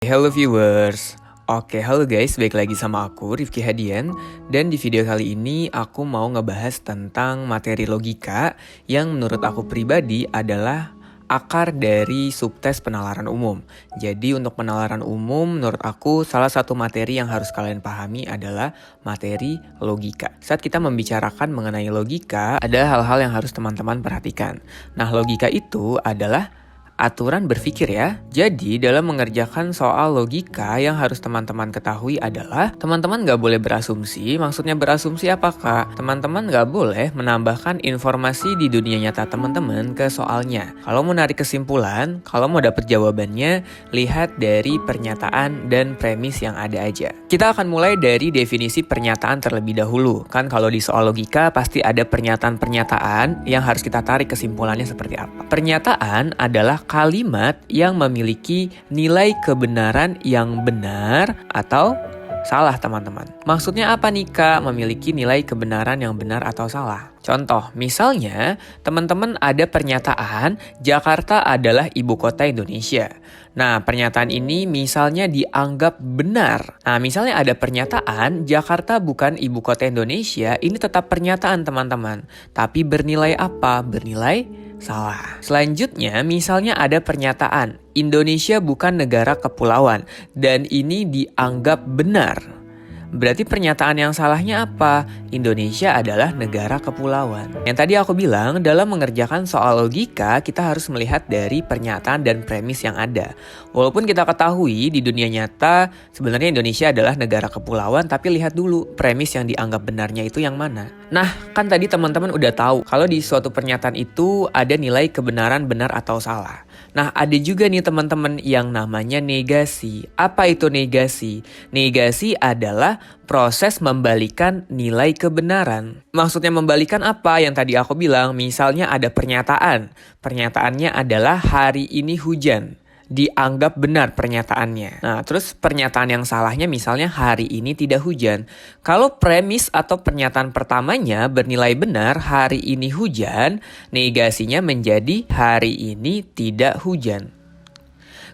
Halo viewers, halo guys, balik lagi sama aku Rifki Hadian. Dan di video kali ini aku mau ngebahas tentang materi logika yang menurut aku pribadi adalah akar dari subtes penalaran umum. Jadi untuk penalaran umum menurut aku salah satu materi yang harus kalian pahami adalah materi logika. Saat kita membicarakan mengenai logika, ada hal-hal yang harus teman-teman perhatikan. Nah, logika itu adalah aturan berpikir ya. Jadi dalam mengerjakan soal logika yang harus teman-teman ketahui adalah teman-teman gak boleh berasumsi. Maksudnya berasumsi apakah? Teman-teman gak boleh menambahkan informasi di dunia nyata teman-teman ke soalnya. Kalau mau narik kesimpulan, kalau mau dapet jawabannya, lihat dari pernyataan dan premis yang ada aja. Kita akan mulai dari definisi pernyataan terlebih dahulu. Kan kalau di soal logika pasti ada pernyataan-pernyataan yang harus kita tarik kesimpulannya seperti apa. Pernyataan adalah kalimat yang memiliki nilai kebenaran yang benar atau salah, teman-teman. Maksudnya apa nih Kak, memiliki nilai kebenaran yang benar atau salah? Contoh, misalnya teman-teman ada pernyataan Jakarta adalah ibu kota Indonesia. Nah, pernyataan ini misalnya dianggap benar. Nah, misalnya ada pernyataan Jakarta bukan ibu kota Indonesia, ini tetap pernyataan teman-teman. Tapi bernilai apa? Bernilai salah. Selanjutnya, misalnya ada pernyataan Indonesia bukan negara kepulauan dan ini dianggap benar. Berarti pernyataan yang salahnya apa? Indonesia adalah negara kepulauan. Yang tadi aku bilang, dalam mengerjakan soal logika, kita harus melihat dari pernyataan dan premis yang ada. Walaupun kita ketahui di dunia nyata, sebenarnya Indonesia adalah negara kepulauan, tapi lihat dulu premis yang dianggap benarnya itu yang mana. Nah, kan tadi teman-teman udah tahu kalau di suatu pernyataan itu ada nilai kebenaran benar atau salah. Nah, ada juga nih teman-teman yang namanya negasi. Apa itu negasi? Negasi adalah proses membalikan nilai kebenaran. Maksudnya membalikan apa yang tadi aku bilang? Misalnya ada pernyataan. Pernyataannya adalah hari ini hujan. Dianggap benar pernyataannya. Nah, terus pernyataan yang salahnya misalnya hari ini tidak hujan. Kalau premis atau pernyataan pertamanya bernilai benar hari ini hujan, negasinya menjadi hari ini tidak hujan.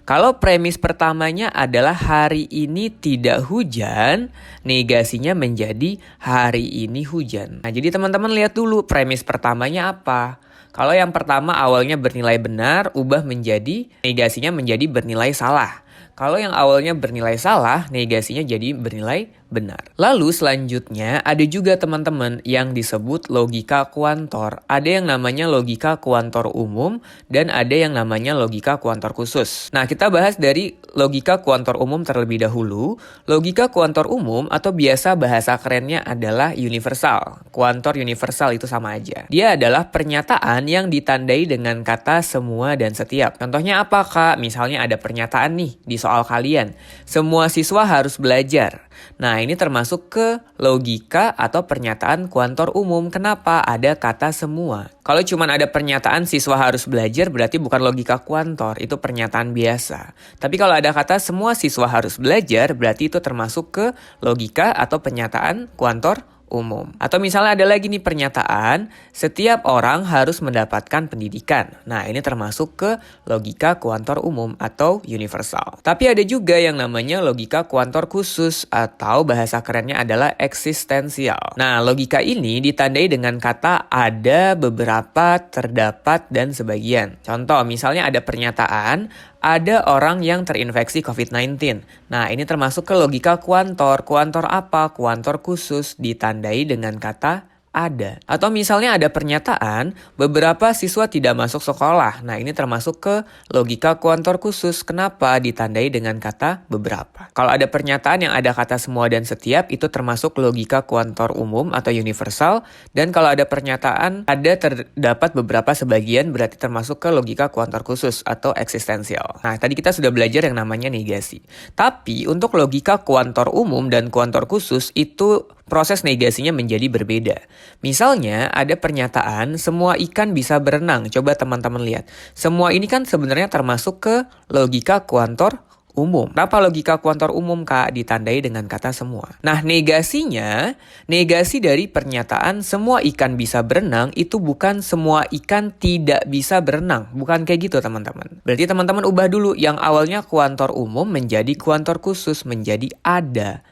Kalau premis pertamanya adalah hari ini tidak hujan, negasinya menjadi hari ini hujan. Nah, jadi teman-teman lihat dulu premis pertamanya apa. Kalau yang pertama awalnya bernilai benar, ubah menjadi negasinya menjadi bernilai salah. Kalau yang awalnya bernilai salah, negasinya jadi bernilai benar. Lalu selanjutnya ada juga teman-teman yang disebut logika kuantor. Ada yang namanya logika kuantor umum dan ada yang namanya logika kuantor khusus. Nah, kita bahas dari logika kuantor umum terlebih dahulu. Logika kuantor umum atau biasa bahasa kerennya adalah universal. Kuantor universal itu sama aja. Dia adalah pernyataan yang ditandai dengan kata semua dan setiap. Contohnya apa Kak? Misalnya ada pernyataan nih di soal kalian. Semua siswa harus belajar. Nah, ini termasuk ke logika atau pernyataan kuantor umum. Kenapa? Ada kata semua. Kalau cuma ada pernyataan siswa harus belajar berarti bukan logika kuantor, itu pernyataan biasa. Tapi kalau ada kata semua siswa harus belajar berarti itu termasuk ke logika atau pernyataan kuantor umum. Atau misalnya ada lagi nih pernyataan, setiap orang harus mendapatkan pendidikan. Nah, ini termasuk ke logika kuantor umum atau universal. Tapi ada juga yang namanya logika kuantor khusus atau bahasa kerennya adalah eksistensial. Nah, logika ini ditandai dengan kata ada, beberapa, terdapat, dan sebagian. Contoh, misalnya ada pernyataan, ada orang yang terinfeksi COVID-19. Nah, ini termasuk ke logika kuantor. Kuantor apa? Kuantor khusus ditandai dengan kata ada. Atau misalnya ada pernyataan, beberapa siswa tidak masuk sekolah. Nah, ini termasuk ke logika kuantor khusus. Kenapa? Ditandai dengan kata beberapa. Kalau ada pernyataan yang ada kata semua dan setiap, itu termasuk logika kuantor umum atau universal. Dan kalau ada pernyataan, ada terdapat beberapa sebagian, berarti termasuk ke logika kuantor khusus atau eksistensial. Nah, tadi kita sudah belajar yang namanya negasi. Tapi untuk logika kuantor umum dan kuantor khusus itu proses negasinya menjadi berbeda. Misalnya ada pernyataan semua ikan bisa berenang. Coba teman-teman lihat. Semua ini kan sebenarnya termasuk ke logika kuantor umum. Kenapa logika kuantor umum, Kak? Ditandai dengan kata semua. Nah, negasinya, negasi dari pernyataan semua ikan bisa berenang itu bukan semua ikan tidak bisa berenang. Bukan kayak gitu, teman-teman. Berarti teman-teman ubah dulu yang awalnya kuantor umum menjadi kuantor khusus, menjadi ada.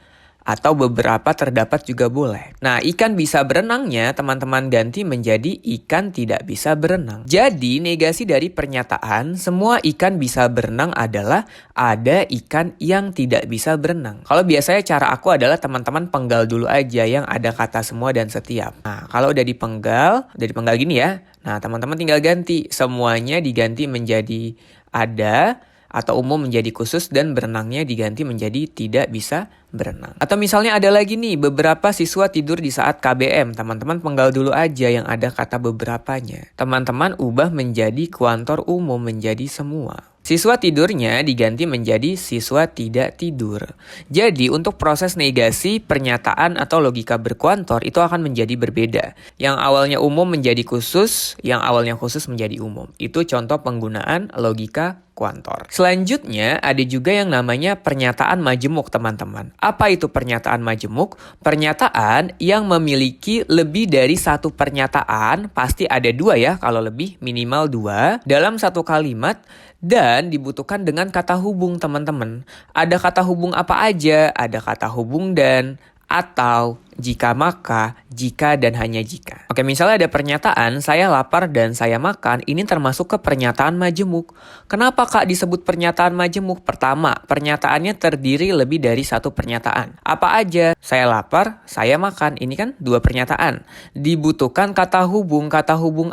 Atau beberapa terdapat juga boleh. Nah, ikan bisa berenangnya teman-teman ganti menjadi ikan tidak bisa berenang. Jadi, negasi dari pernyataan semua ikan bisa berenang adalah ada ikan yang tidak bisa berenang. Kalau biasanya cara aku adalah teman-teman penggal dulu aja yang ada kata semua dan setiap. Nah, kalau udah dipenggal gini ya. Nah, teman-teman tinggal ganti. Semuanya diganti menjadi ada atau umum menjadi khusus dan berenangnya diganti menjadi tidak bisa berenang. Atau misalnya ada lagi nih, beberapa siswa tidur di saat KBM. Teman-teman penggal dulu aja yang ada kata beberapanya. Teman-teman ubah menjadi kuantor umum menjadi semua. Siswa tidurnya diganti menjadi siswa tidak tidur. Jadi untuk proses negasi, pernyataan atau logika berkuantor itu akan menjadi berbeda. Yang awalnya umum menjadi khusus, yang awalnya khusus menjadi umum. Itu contoh penggunaan logika kuantor. Selanjutnya ada juga yang namanya pernyataan majemuk, teman-teman. Apa itu pernyataan majemuk? Pernyataan yang memiliki lebih dari satu pernyataan, pasti ada dua ya, kalau lebih minimal dua, dalam satu kalimat, dan dibutuhkan dengan kata hubung, teman-teman. Ada kata hubung apa aja? Ada kata hubung dan, atau, jika maka, jika dan hanya jika. Oke, misalnya ada pernyataan, saya lapar dan saya makan, ini termasuk ke pernyataan majemuk. Kenapa Kak disebut pernyataan majemuk? Pertama, pernyataannya terdiri lebih dari satu pernyataan. Apa aja? Saya lapar, saya makan, ini kan dua pernyataan. Dibutuhkan kata hubung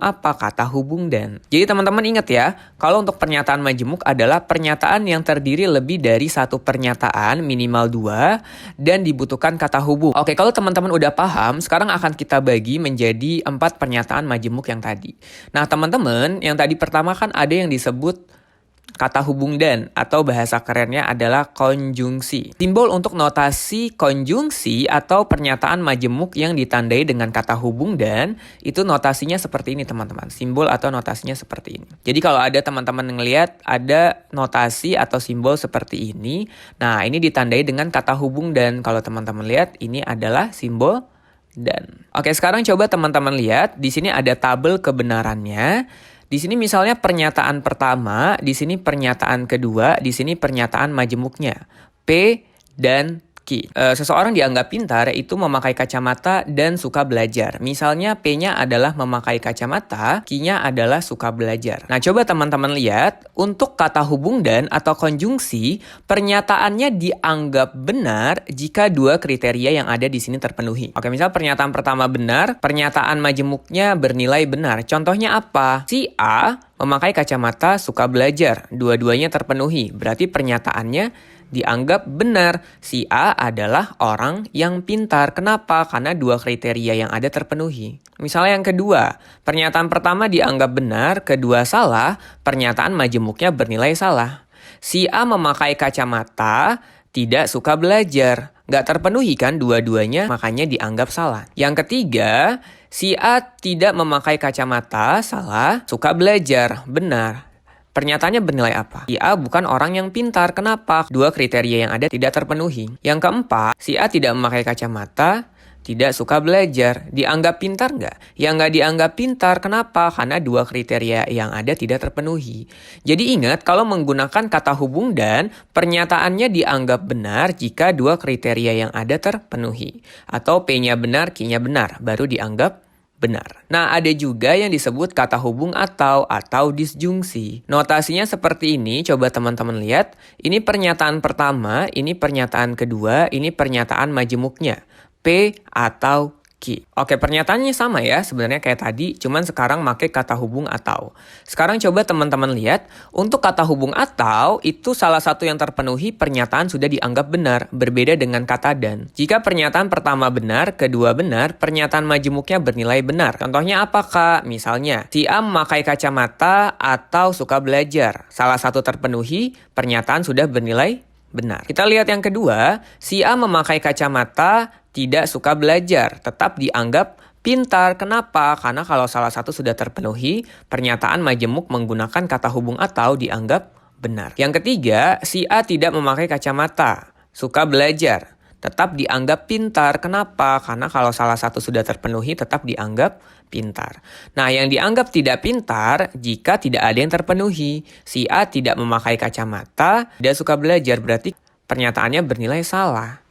apa? Kata hubung dan. Jadi teman-teman ingat ya, kalau untuk pernyataan majemuk adalah pernyataan yang terdiri lebih dari satu pernyataan, minimal dua, dan dibutuhkan kata hubung. Oke, kalau teman-teman udah paham, sekarang akan kita bagi menjadi 4 pernyataan majemuk yang tadi. Nah, teman-teman, yang tadi pertama kan ada yang disebut kata hubung dan, atau bahasa kerennya adalah konjungsi. Simbol untuk notasi konjungsi atau pernyataan majemuk yang ditandai dengan kata hubung dan, itu notasinya seperti ini, teman-teman. Simbol atau notasinya seperti ini. Jadi kalau ada teman-teman ngelihat ada notasi atau simbol seperti ini, nah ini ditandai dengan kata hubung dan. Kalau teman-teman lihat, ini adalah simbol dan. Oke, sekarang coba teman-teman lihat, di sini ada tabel kebenarannya. Di sini misalnya pernyataan pertama, di sini pernyataan kedua, di sini pernyataan majemuknya. P dan Q. Seseorang dianggap pintar itu memakai kacamata dan suka belajar. Misalnya P-nya adalah memakai kacamata, Q-nya adalah suka belajar. Nah, coba teman-teman lihat, untuk kata hubung dan atau konjungsi, pernyataannya dianggap benar jika dua kriteria yang ada di sini terpenuhi. Oke, misal pernyataan pertama benar, pernyataan majemuknya bernilai benar. Contohnya apa? Si A memakai kacamata suka belajar. Dua-duanya terpenuhi. Berarti pernyataannya dianggap benar. Si A adalah orang yang pintar. Kenapa? Karena dua kriteria yang ada terpenuhi. Misalnya yang kedua, pernyataan pertama dianggap benar, kedua salah, pernyataan majemuknya bernilai salah. Si A memakai kacamata, tidak suka belajar. Nggak terpenuhi kan dua-duanya, makanya dianggap salah. Yang ketiga, si A tidak memakai kacamata, salah, suka belajar, benar. Pernyataannya bernilai apa? Si A bukan orang yang pintar. Kenapa? Dua kriteria yang ada tidak terpenuhi. Yang keempat, si A tidak memakai kacamata, tidak suka belajar. Dianggap pintar nggak? Ya nggak dianggap pintar. Kenapa? Karena dua kriteria yang ada tidak terpenuhi. Jadi ingat, kalau menggunakan kata hubung dan, pernyataannya dianggap benar jika dua kriteria yang ada terpenuhi. Atau P-nya benar, Q-nya benar. Baru dianggap benar. Nah, ada juga yang disebut kata hubung atau disjungsi. Notasinya seperti ini, coba teman-teman lihat. Ini pernyataan pertama, ini pernyataan kedua, ini pernyataan majemuknya. P atau Q. Oke, pernyataannya sama ya, sebenarnya kayak tadi, cuman sekarang pakai kata hubung atau. Sekarang coba teman-teman lihat, untuk kata hubung atau, itu salah satu yang terpenuhi pernyataan sudah dianggap benar, berbeda dengan kata dan. Jika pernyataan pertama benar, kedua benar, pernyataan majemuknya bernilai benar. Contohnya apa Kak? Misalnya, si A memakai kacamata atau suka belajar. Salah satu terpenuhi, pernyataan sudah bernilai benar. Kita lihat yang kedua, si A memakai kacamata, tidak suka belajar, tetap dianggap pintar. Kenapa? Karena kalau salah satu sudah terpenuhi, pernyataan majemuk menggunakan kata hubung atau dianggap benar. Yang ketiga, si A tidak memakai kacamata, suka belajar, tetap dianggap pintar. Kenapa? Karena kalau salah satu sudah terpenuhi, tetap dianggap pintar. Nah, yang dianggap tidak pintar jika tidak ada yang terpenuhi. Si A tidak memakai kacamata, tidak suka belajar, berarti pernyataannya bernilai salah.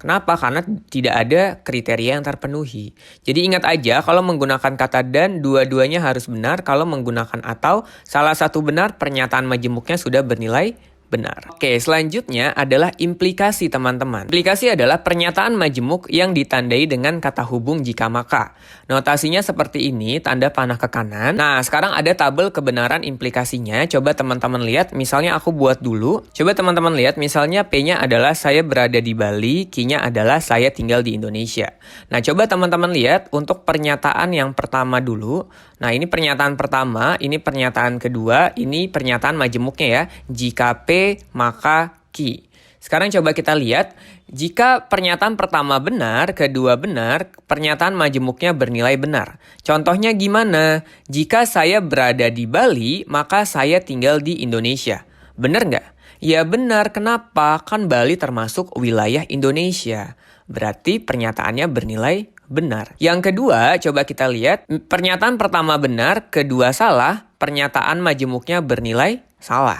Kenapa? Karena tidak ada kriteria yang terpenuhi. Jadi ingat aja, kalau menggunakan kata dan, dua-duanya harus benar. Kalau menggunakan atau, salah satu benar, pernyataan majemuknya sudah bernilai benar. Oke, selanjutnya adalah implikasi, teman-teman. Implikasi adalah pernyataan majemuk yang ditandai dengan kata hubung jika maka. Notasinya seperti ini, tanda panah ke kanan. Nah, sekarang ada tabel kebenaran implikasinya. Coba teman-teman lihat, misalnya aku buat dulu. Coba teman-teman lihat, misalnya P-nya adalah saya berada di Bali, Q-nya adalah saya tinggal di Indonesia. Nah, coba teman-teman lihat untuk pernyataan yang pertama dulu. Nah, ini pernyataan pertama, ini pernyataan kedua, ini pernyataan majemuknya ya. Jika P, maka Q. Sekarang coba kita lihat, jika pernyataan pertama benar, kedua benar, pernyataan majemuknya bernilai benar. Contohnya gimana? Jika saya berada di Bali, maka saya tinggal di Indonesia. Benar nggak? Ya benar, kenapa? Kan Bali termasuk wilayah Indonesia. Berarti pernyataannya bernilai benar. Yang kedua, coba kita lihat, pernyataan pertama benar, kedua salah, pernyataan majemuknya bernilai salah.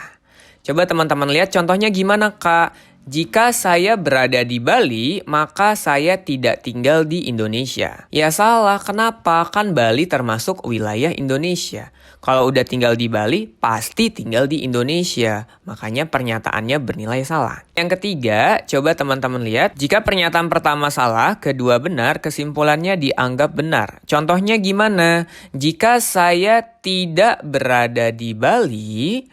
Coba teman-teman lihat contohnya gimana, Kak? Jika saya berada di Bali, maka saya tidak tinggal di Indonesia. Ya salah, kenapa? Kan Bali termasuk wilayah Indonesia. Kalau udah tinggal di Bali, pasti tinggal di Indonesia. Makanya pernyataannya bernilai salah. Yang ketiga, coba teman-teman lihat. Jika pernyataan pertama salah, kedua benar, kesimpulannya dianggap benar. Contohnya gimana? Jika saya tidak berada di Bali,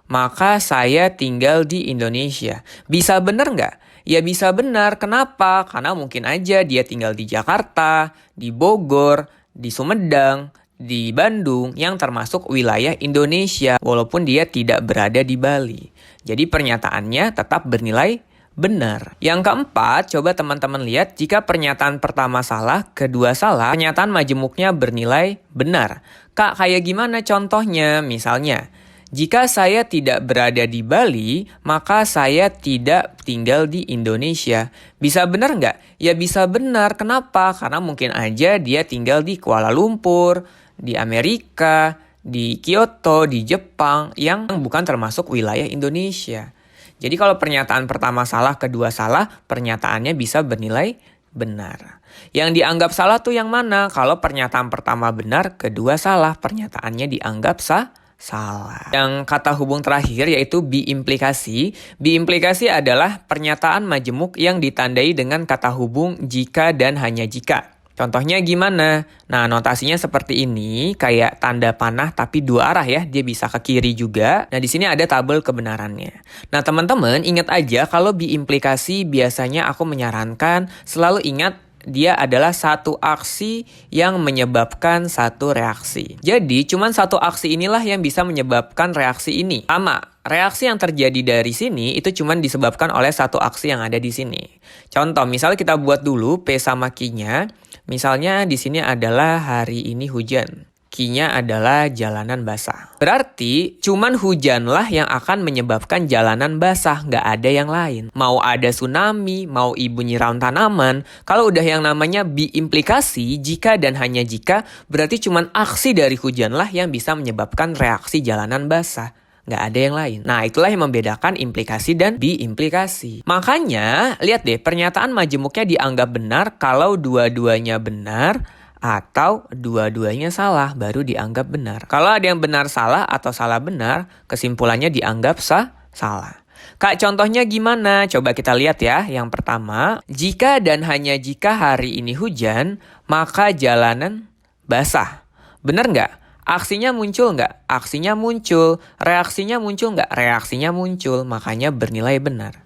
maka saya tinggal di Indonesia. Bisa benar nggak? Ya bisa benar. Kenapa? Karena mungkin aja dia tinggal di Jakarta, di Bogor, di Sumedang, di Bandung, yang termasuk wilayah Indonesia, walaupun dia tidak berada di Bali. Jadi pernyataannya tetap bernilai benar. Yang keempat, coba teman-teman lihat, jika pernyataan pertama salah, kedua salah, pernyataan majemuknya bernilai benar. Kak, kayak gimana contohnya? Misalnya, jika saya tidak berada di Bali, maka saya tidak tinggal di Indonesia. Bisa benar nggak? Ya bisa benar. Kenapa? Karena mungkin aja dia tinggal di Kuala Lumpur, di Amerika, di Kyoto, di Jepang, yang bukan termasuk wilayah Indonesia. Jadi kalau pernyataan pertama salah, kedua salah, pernyataannya bisa bernilai benar. Yang dianggap salah tuh yang mana? Kalau pernyataan pertama benar, kedua salah, pernyataannya dianggap salah. Yang kata hubung terakhir yaitu biimplikasi. Biimplikasi adalah pernyataan majemuk yang ditandai dengan kata hubung jika dan hanya jika. Contohnya gimana? Nah, notasinya seperti ini, kayak tanda panah tapi dua arah ya, dia bisa ke kiri juga. Nah, di sini ada tabel kebenarannya. Nah, teman-teman ingat aja kalau biimplikasi biasanya aku menyarankan selalu ingat dia adalah satu aksi yang menyebabkan satu reaksi. Jadi, cuma satu aksi inilah yang bisa menyebabkan reaksi ini. Sama, reaksi yang terjadi dari sini itu cuma disebabkan oleh satu aksi yang ada di sini. Contoh, misalnya kita buat dulu P sama Q-nya. Misalnya di sini adalah hari ini hujan. Q-nya adalah jalanan basah. Berarti cuman hujanlah yang akan menyebabkan jalanan basah, nggak ada yang lain. Mau ada tsunami, mau ibu nyiram tanaman, kalau udah yang namanya biimplikasi, jika dan hanya jika, berarti cuman aksi dari hujanlah yang bisa menyebabkan reaksi jalanan basah. Nggak ada yang lain. Nah, itulah yang membedakan implikasi dan biimplikasi. Makanya, lihat deh, pernyataan majemuknya dianggap benar kalau dua-duanya benar, atau dua-duanya salah, baru dianggap benar. Kalau ada yang benar salah atau salah benar, kesimpulannya dianggap salah. Kak, contohnya gimana? Coba kita lihat ya. Yang pertama, jika dan hanya jika hari ini hujan, maka jalanan basah. Benar nggak? Aksinya muncul nggak? Aksinya muncul. Reaksinya muncul nggak? Reaksinya muncul. Makanya bernilai benar.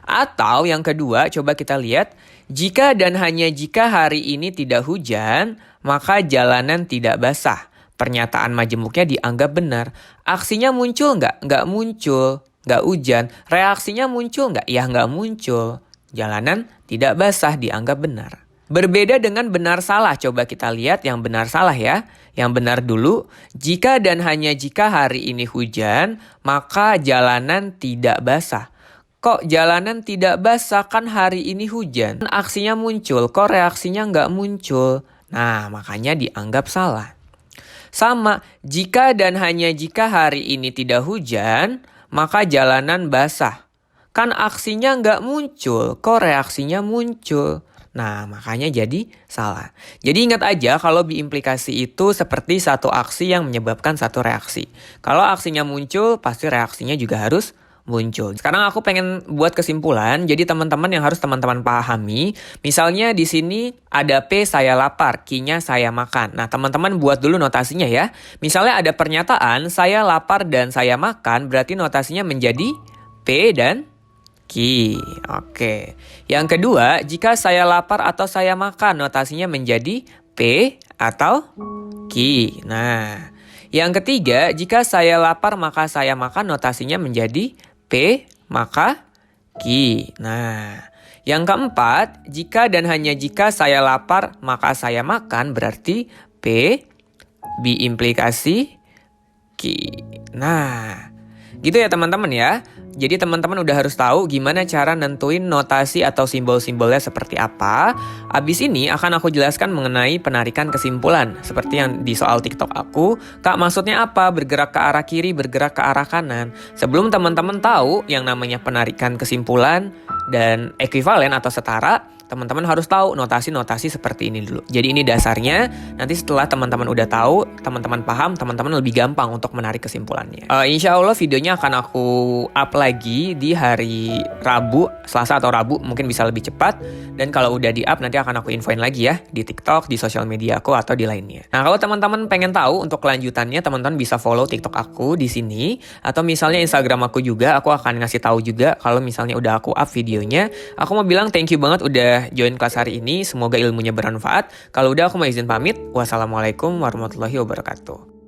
Atau yang kedua, coba kita lihat. Jika dan hanya jika hari ini tidak hujan, maka jalanan tidak basah. Pernyataan majemuknya dianggap benar. Aksinya muncul nggak? Nggak muncul. Nggak hujan. Reaksinya muncul nggak? Ya nggak muncul. Jalanan tidak basah dianggap benar. Berbeda dengan benar salah, coba kita lihat yang benar salah ya. Yang benar dulu, jika dan hanya jika hari ini hujan, maka jalanan tidak basah. Kok jalanan tidak basah, kan hari ini hujan? Aksinya muncul, kok reaksinya nggak muncul? Nah, makanya dianggap salah. Sama, jika dan hanya jika hari ini tidak hujan, maka jalanan basah. Kan aksinya nggak muncul, kok reaksinya muncul? Nah, makanya jadi salah. Jadi ingat aja kalau biimplikasi itu seperti satu aksi yang menyebabkan satu reaksi. Kalau aksinya muncul, pasti reaksinya juga harus muncul. Sekarang aku pengen buat kesimpulan, jadi teman-teman yang harus teman-teman pahami. Misalnya di sini ada P, saya lapar, Q-nya saya makan. Nah, teman-teman buat dulu notasinya ya. Misalnya ada pernyataan, saya lapar dan saya makan, berarti notasinya menjadi P dan Q. Oke. Yang kedua, jika saya lapar atau saya makan, notasinya menjadi P atau Q. Nah, yang ketiga, jika saya lapar maka saya makan, notasinya menjadi P maka Q. Nah, yang keempat, jika dan hanya jika saya lapar maka saya makan, berarti P biimplikasi Q. Nah, gitu ya teman-teman ya. Jadi teman-teman udah harus tahu gimana cara nentuin notasi atau simbol-simbolnya seperti apa. Abis ini akan aku jelaskan mengenai penarikan kesimpulan. Seperti yang di soal TikTok aku, Kak maksudnya apa? Bergerak ke arah kiri, bergerak ke arah kanan. Sebelum teman-teman tahu yang namanya penarikan kesimpulan dan ekuivalen atau setara, teman-teman harus tahu notasi-notasi seperti ini dulu. Jadi ini dasarnya, nanti setelah teman-teman udah tahu, teman-teman paham, teman-teman lebih gampang untuk menarik kesimpulannya. Insya Allah videonya akan aku up lagi di hari Rabu, Selasa atau Rabu, mungkin bisa lebih cepat. Dan kalau udah di up, nanti akan aku infoin lagi ya, di TikTok, di sosial media aku, atau di lainnya. Nah, kalau teman-teman pengen tahu untuk kelanjutannya, teman-teman bisa follow TikTok aku di sini, atau misalnya Instagram aku juga, aku akan ngasih tahu juga kalau misalnya udah aku up videonya. Aku mau bilang thank you banget udah join kelas hari ini, semoga ilmunya bermanfaat. Kalau udah aku mau izin pamit. Wassalamualaikum warahmatullahi wabarakatuh.